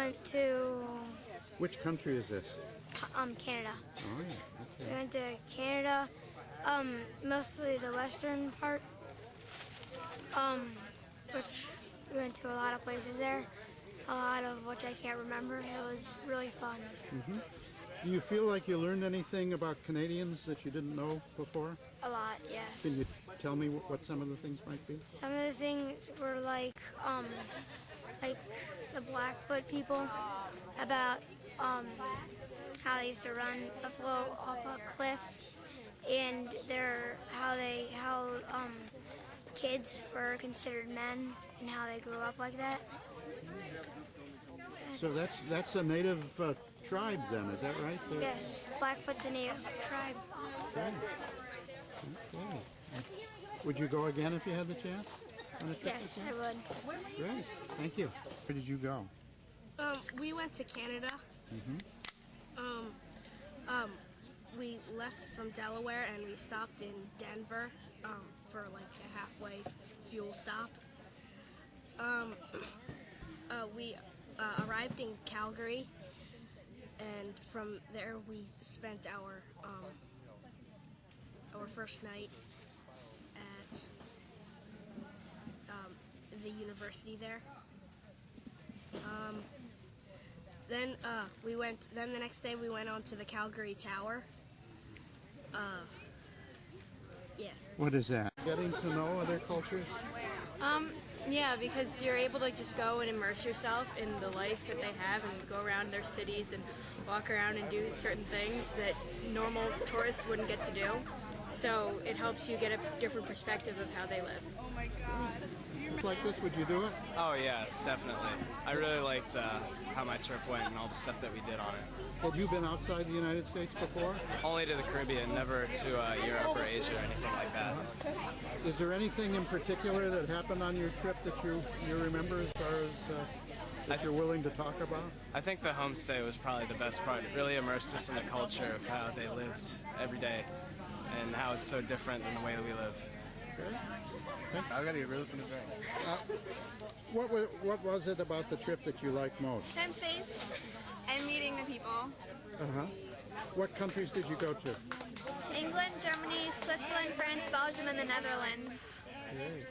went to Which country is this? Canada. Oh, yeah. We Okay. went to Canada, mostly the western part, which we went to a lot of places there, a lot of which I can't remember. It was really fun. Do you feel like you learned anything about Canadians that you didn't know before? A lot, yes. Can you tell me what some of the things might be? Some of the things were like the Blackfoot people, about how they used to run buffalo off a cliff, and how kids were considered men and how they grew up like that. So that's a native tribe then, is that right? Yes, Blackfoot's a native tribe. Okay. Okay. Would you go again if you had the chance? On a trip Yes, like I that? would. Great. Thank you. Where did you go? We went to Canada. We left from Delaware and we stopped in Denver for like a halfway fuel stop. We arrived in Calgary, and from there we spent our first night at the university there. Then the next day we went on to the Calgary Tower. Yes. What is that? Getting to know other cultures? Yeah, because you're able to just go and immerse yourself in the life that they have and go around their cities and walk around and do certain things that normal tourists wouldn't get to do. So it helps you get a different perspective of how they live. Like this, would you do it? Oh yeah, definitely. I really liked how my trip went and all the stuff that we did on it. Had you been outside the United States before? Only to the Caribbean, never to Europe or Asia or anything like that. Is there anything in particular that happened on your trip that you remember as far as that you're willing to talk about? I think the homestay was probably the best part. It really immersed us in the culture of how they lived every day and how it's so different than the way that we live. Okay. I gotta get rid of something. What was it about the trip that you liked most? I'm safe and meeting the people. Uh-huh. What countries did you go to? England, Germany, Switzerland, France, Belgium, and the Netherlands. Yay.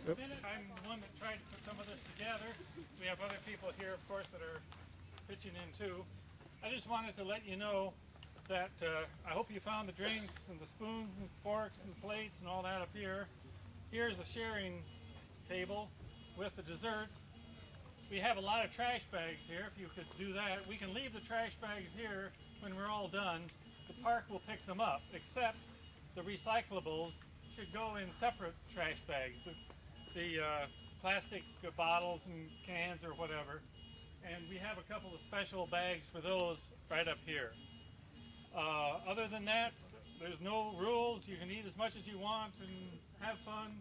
I'm the one that tried to put some of this together. We have other people here, of course, that are pitching in too. I just wanted to let you know that I hope you found the drinks and the spoons and forks and plates and all that up here. Here's a sharing table with the desserts. We have a lot of trash bags here, if you could do that. We can leave the trash bags here when we're all done. The park will pick them up, except the recyclables should go in separate trash bags. The plastic bottles and cans or whatever. And we have a couple of special bags for those right up here. Other than that, there's no rules. You can eat as much as you want and have fun.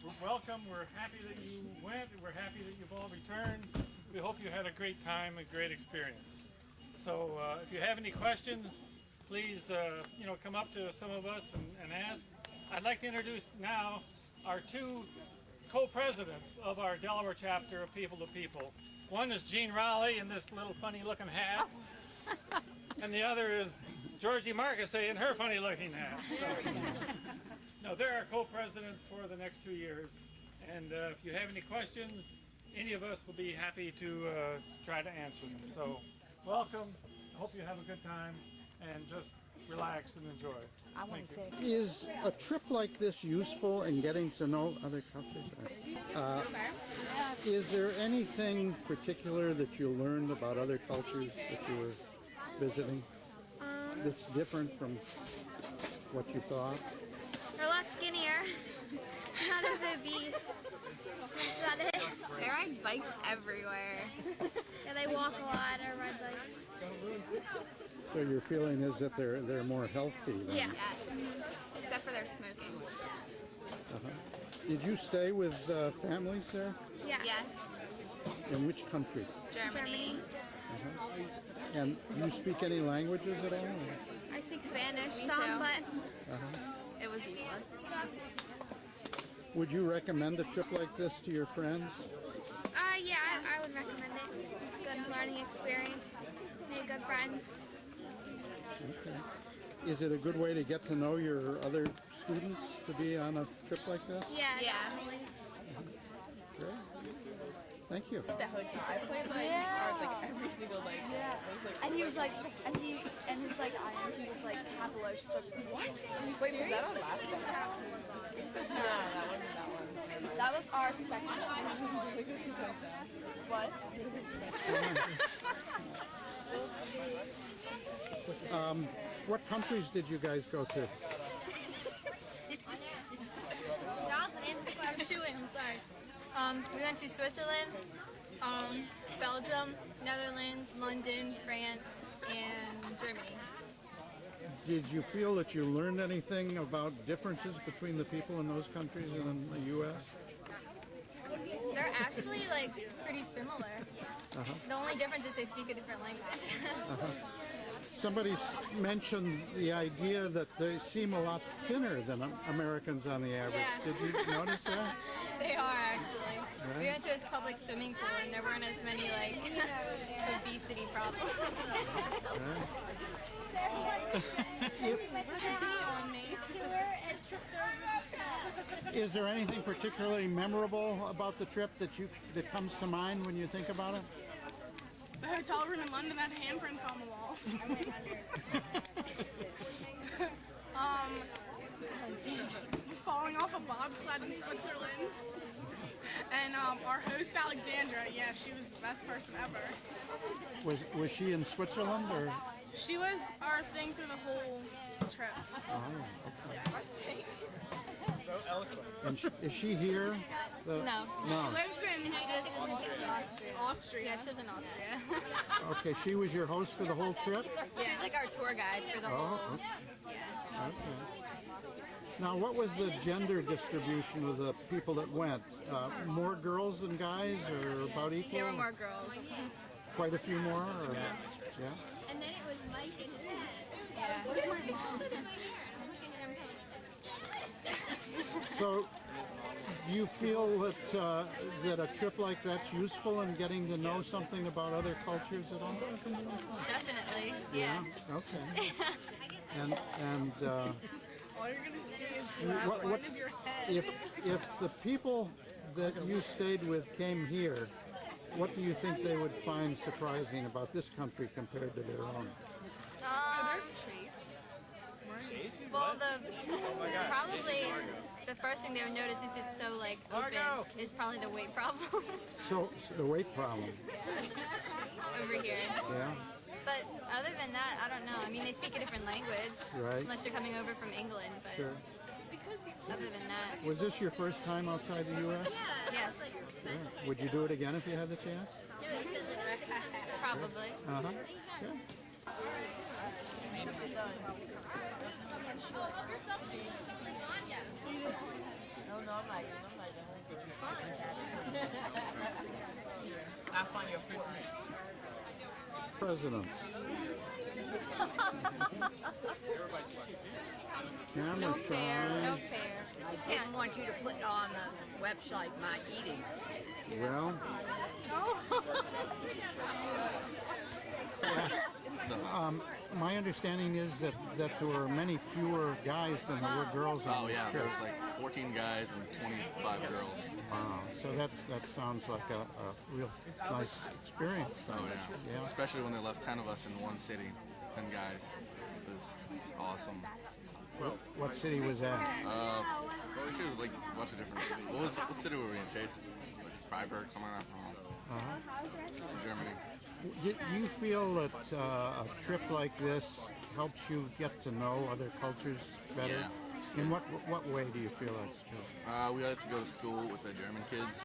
We're welcome. We're happy that you went. We're happy that you've all returned. We hope you had a great time, a great experience. So if you have any questions, please come up to some of us and ask. I'd like to introduce now our two co-presidents of our Delaware chapter of People to People. One is Gene Raleigh in this little funny looking hat. And the other is Georgie Marcusay in her funny looking hat. So, no, they're our co-presidents for the next 2 years. And if you have any questions, any of us will be happy to try to answer them. So welcome. I hope you have a good time and just relax and enjoy. Is a trip like this useful in getting to know other cultures? Is there anything particular that you learned about other cultures that you were visiting that's different from what you thought? They're a lot skinnier. Not as obese. Is that it? They ride bikes everywhere. Yeah, they walk a lot or ride bikes. So your feeling is that they're more healthy than... Yeah. Yes. Except for their smoking. Uh-huh. Did you stay with families there? Yeah. Yes. In which country? Germany. Uh-huh. And do you speak any languages at all? I speak Spanish some, but It was useless. Would you recommend a trip like this to your friends? yeah, I would recommend it. It's good. learning experience. Made good friends. Okay. Is it a good way to get to know your other students to be on a trip like this? Yeah. Yeah. Definitely. Great. Thank you. The hotel. I played like cards like every single like. Yeah. I was like, And he was like, and he was like, he was like, hello. She's like, what? wait, was that on last one? No, that wasn't that one. That was our second. What? What countries did you guys go to? I'm sorry. We went to Switzerland, Belgium, Netherlands, London, France, and Germany. Did you feel that you learned anything about differences between the people in those countries and in the U.S.? They're actually like pretty similar. The only difference is they speak a different language. Somebody mentioned the idea that they seem a lot thinner than Americans on the average. Yeah. Did you notice that? They are actually. We went to a public swimming pool and there weren't as many like obesity problems. Is there anything particularly memorable about the trip that comes to mind when you think about it? The hotel room in London had handprints on the walls. Falling off a bobsled in Switzerland. And our host Alexandra, yeah, she was the best person ever. Was she in Switzerland or? She was our thing through the whole trip. So eloquent. And is she here? No. She lives in Austria. Yeah, she was in Austria. Okay, she was your host for the whole trip? She was like our tour guide for the whole. Oh, okay. Yeah. Okay. Now, what was the gender distribution of the people that went? More girls than guys, or about equal? There were more girls. Quite a few more? Or, yeah. And then it was Mike and his dad. Yeah. So, do you feel that that a trip like that's useful in getting to know something about other cultures at all? Definitely. Yeah. Okay. And All you're gonna see is the what, line of your head. if the people that you stayed with came here, what do you think they would find surprising about this country compared to their own? There's Chase. Well, probably the first thing they would notice since it's so like open is probably the weight problem So the weight problem, over here. yeah. But other than that, I don't know. I mean, they speak a different language, Right. unless you're coming over from England. But Sure. other than that, Was this your first time outside the U.S.? yes, Yeah. Would you do it again if you had the chance? probably. Uh-huh. Yeah. I find your favorite. Presidents. Camera No fair, shy. no fair. Didn't want you to put on the website my eating. Well, my understanding is that there were many fewer guys than there were girls on Oh this yeah, trip. there was like 14 guys and 25 girls. Wow. So that sounds like a real nice experience. Oh yeah. Especially when they left 10 of us in one city, 10 guys. It was awesome. What city was that? It was like a bunch of different. What city were we in, Chase? Like Freiburg, something like that. Germany. Do you feel that a trip like this helps you get to know other cultures better? Yeah. In what way do you feel that's true? We had to go to school with the German kids,